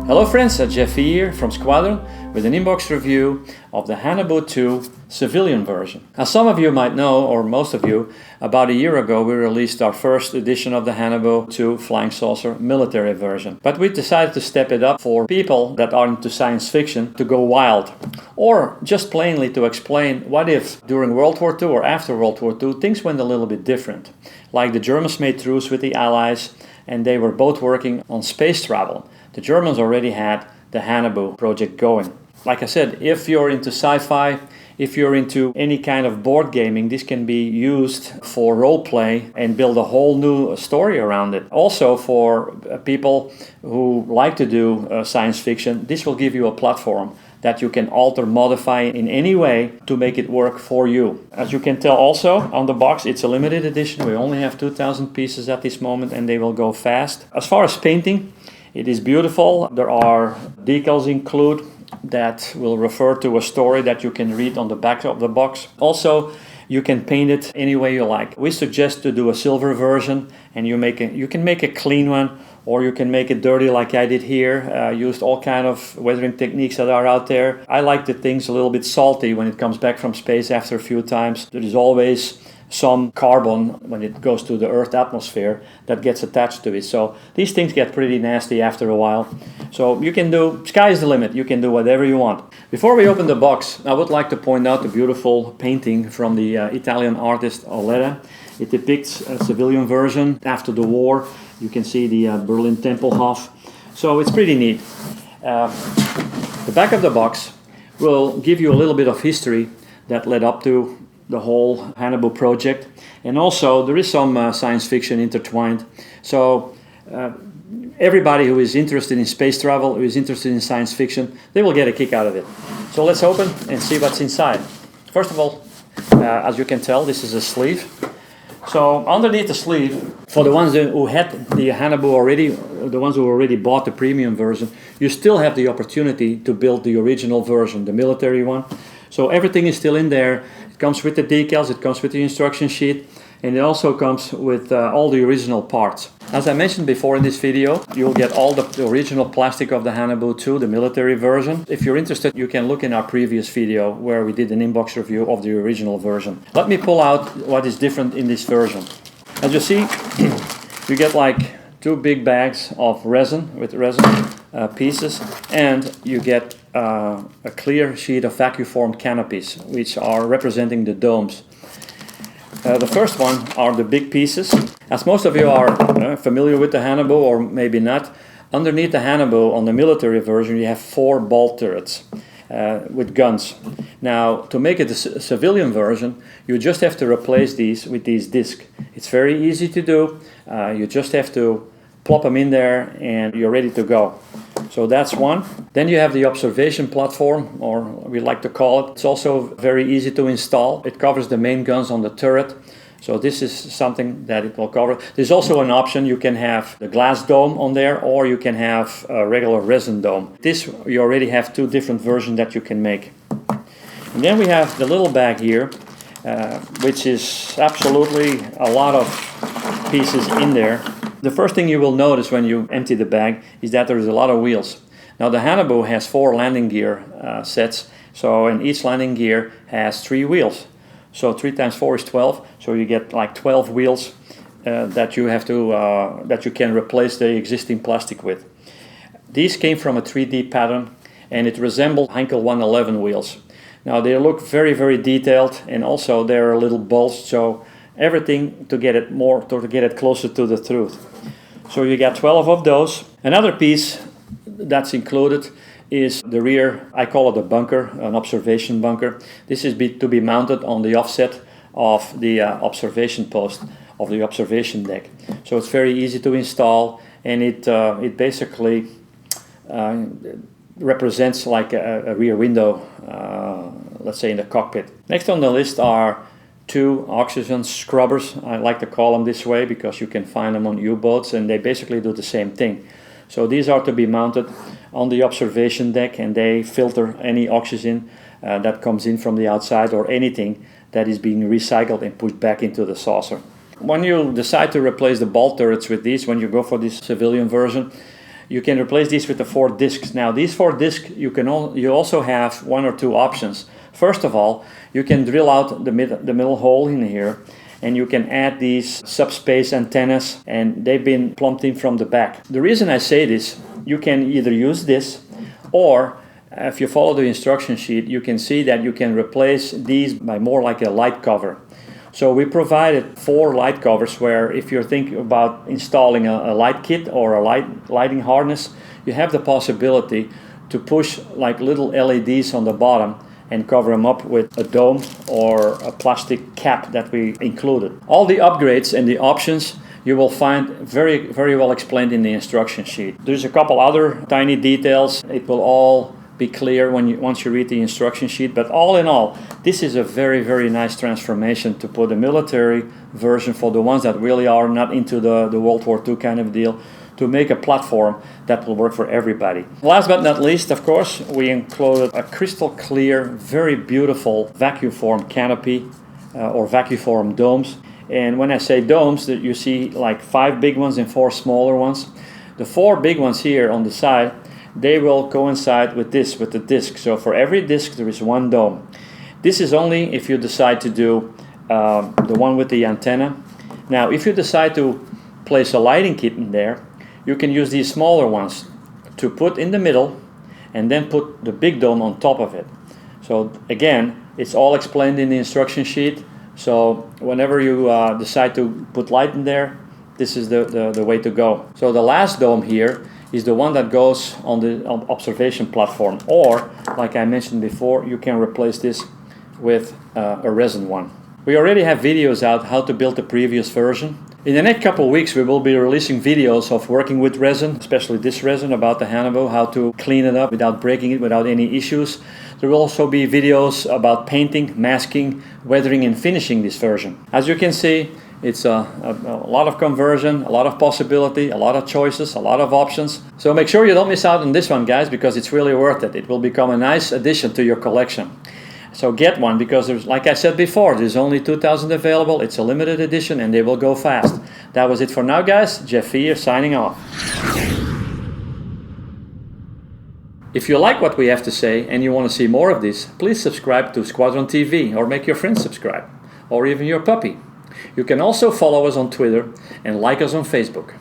Hello friends, Jeff here from Squadron with an inbox review of the Hannebu II civilian version. As some of you might know, or most of you, about a year ago we released our first edition of the Hannebu II flying saucer military version. But we decided to step it up for people that are into science fiction to go wild. Or just plainly to explain what if during World War II or after World War II things went a little bit different. Like the Germans made truce with the Allies and they were both working on space travel. The Germans already had the Hannebu project going. Like I said, if you're into sci-fi, if you're into any kind of board gaming, this can be used for role play and build a whole new story around it. Also for people who like to do science fiction, this will give you a platform that you can alter, modify in any way to make it work for you. As you can tell also on the box, it's a limited edition. We only have 2,000 pieces at this moment and they will go fast. As far as painting, it is beautiful. There are decals included that will refer to a story that you can read on the back of the box. Also, you can paint it any way you like. We suggest to do a silver version, and you can make a clean one, or you can make it dirty like I did here. Used all kind of weathering techniques that are out there. I like the things a little bit salty when it comes back from space after a few times. There is always some carbon when it goes to the Earth atmosphere that gets attached to it. So these things get pretty nasty after a while. So you can do, sky is the limit, you can do whatever you want. Before we open the box, I would like to point out the beautiful painting from the Italian artist Olera. It depicts a civilian version after the war. You can see the Berlin Tempelhof. So it's pretty neat. The back of the box will give you a little bit of history that led up to the whole Hannebu project, and also there is some science fiction intertwined. So everybody who is interested in space travel, who is interested in science fiction, they will get a kick out of it. So let's open and see what's inside. First of all, as you can tell, this is a sleeve. So underneath the sleeve, for the ones who had the Hannebu already, the ones who already bought the premium version, you still have the opportunity to build the original version, the military one. So everything is still in there. It comes with the decals, it comes with the instruction sheet, and it also comes with all the original parts. As I mentioned before in this video, you'll get all the original plastic of the Hannebu II, the military version. If you're interested, you can look in our previous video where we did an inbox review of the original version. Let me pull out what is different in this version. As you see, you get like 2 big bags of resin with resin pieces, and you get a clear sheet of vacu-form canopies, which are representing the domes. The first one are the big pieces. As most of you are familiar with the Hannebu, or maybe not, underneath the Hannebu on the military version you have 4 bolt turrets with guns. Now, to make it a civilian version, you just have to replace these with these discs. It's very easy to do. You just have to plop them in there and you're ready to go. So that's one. Then you have the observation platform, or we like to call it. It's also very easy to install. It covers the main guns on the turret. So this is something that it will cover. There's also an option. You can have the glass dome on there, or you can have a regular resin dome. This, you already have 2 different versions that you can make. And then we have the little bag here, which is absolutely a lot of pieces in there. The first thing you will notice when you empty the bag is that there is a lot of wheels. Now the Hannebu has 4 landing gear sets, so and each landing gear has 3 wheels. So 3 times 4 is 12, so you get like 12 wheels that you have to that you can replace the existing plastic with. These came from a 3D pattern, and it resembled Heinkel 111 wheels. Now they look very, very detailed, and also they're a little bulged, so everything to get it closer to the truth. So you get 12 of those. Another piece that's included is the rear, I call it a bunker, an observation bunker. This is to be mounted on the offset of the observation post of the observation deck. So it's very easy to install, and it basically represents like a rear window, let's say in the cockpit. Next on the list are 2 oxygen scrubbers. I like to call them this way because you can find them on U-boats, and they basically do the same thing. So these are to be mounted on the observation deck, and they filter any oxygen that comes in from the outside, or anything that is being recycled and pushed back into the saucer. When you decide to replace the bolt turrets with these, when you go for this civilian version, you can replace these with the 4 discs. Now these 4 discs, you also have 1 or 2 options. First of all, you can drill out the middle hole in here, and you can add these subspace antennas, and they've been plumped in from the back. The reason I say this, you can either use this, or if you follow the instruction sheet, you can see that you can replace these by more like a light cover. So we provided 4 light covers where if you're thinking about installing a light kit or a lighting harness, you have the possibility to push like little LEDs on the bottom and cover them up with a dome or a plastic cap that we included. All the upgrades and the options you will find very well explained in the instruction sheet. There's a couple other tiny details. It will all be clear once you read the instruction sheet, but all in all, this is a very nice transformation to put a military version for the ones that really are not into the World War II kind of deal, to make a platform that will work for everybody. Last but not least, of course, we included a crystal clear, very beautiful vacu-form canopy or vacu-form domes. And when I say domes, that you see like 5 big ones and 4 smaller ones. The 4 big ones here on the side, they will coincide with this, with the disc. So for every disc there is 1 dome. This is only if you decide to do the one with the antenna. Now if you decide to place a lighting kit in there, you can use these smaller ones to put in the middle and then put the big dome on top of it. So again, it's all explained in the instruction sheet. So whenever you decide to put light in there, this is the way to go. So the last dome here is the one that goes on the observation platform, or like I mentioned before, you can replace this with a resin one. We already have videos out how to build the previous version. In the next couple of weeks we will be releasing videos of working with resin, especially this resin about the Haunebu, how to clean it up without breaking it, without any issues. There will also be videos about painting, masking, weathering and finishing this version. As you can see, it's a lot of conversion, a lot of possibility, a lot of choices, a lot of options. So make sure you don't miss out on this one, guys, because it's really worth it. It will become a nice addition to your collection. So get one, because there's, like I said before, there's only 2,000 available. It's a limited edition and they will go fast. That was it for now, guys. Jeff here signing off. If you like what we have to say and you want to see more of this, please subscribe to Squadron TV or make your friends subscribe, or even your puppy. You can also follow us on Twitter and like us on Facebook.